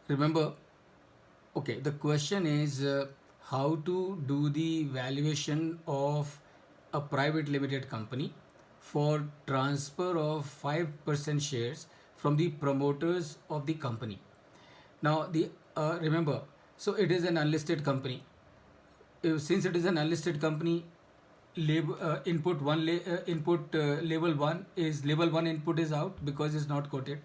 Remember, okay, the question is how to do the valuation of a private limited company for transfer of 5% shares from the promoters of the company. Now, the remember, so it is an unlisted company. Since it is an unlisted company, label one is label one input is out because it's not quoted.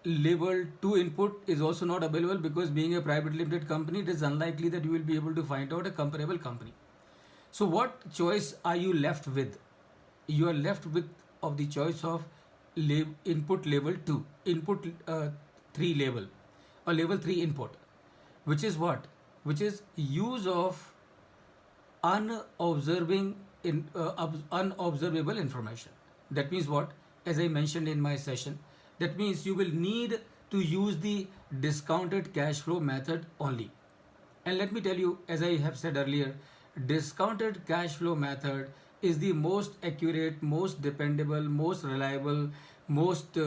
Label 2 input is also not available because being a private limited company, it is unlikely that you will be able to find out a comparable company. So what choice are you left with? You are left with of the choice of input label 2, input 3 label, or label 3 input, which is what? Which is use of unobserving unobservable information. That means what? As I mentioned in my session, that means you will need to use the discounted cash flow method only. And let me tell you, as I have said earlier, discounted cash flow method is the most accurate, most dependable, most reliable, most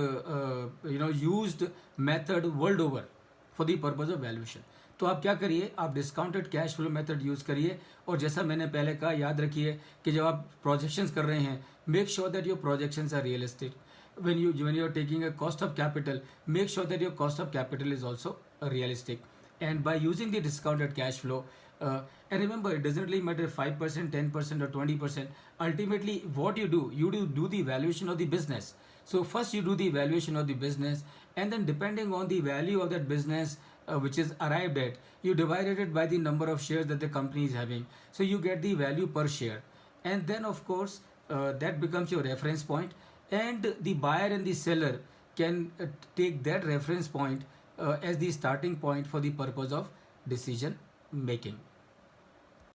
used method world over for the purpose of valuation. तो आप क्या करिए, आप discounted cash flow method use करिए, और जैसा मैंने पहले कहा, याद रखिए कि जब आप प्रोजेक्शंस कर रहे हैं, make sure that your projections are realistic. When you are taking a cost of capital, make sure that your cost of capital is also realistic. And by using the discounted cash flow, and remember, it doesn't really matter 5%, 10% or 20%. Ultimately, what you do the valuation of the business. So first you do the valuation of the business, and then depending on the value of that business which is arrived at, you divided it by the number of shares that the company is having. So you get the value per share, and then of course that becomes your reference point, and the buyer and the seller can take that reference point as the starting point for the purpose of decision making.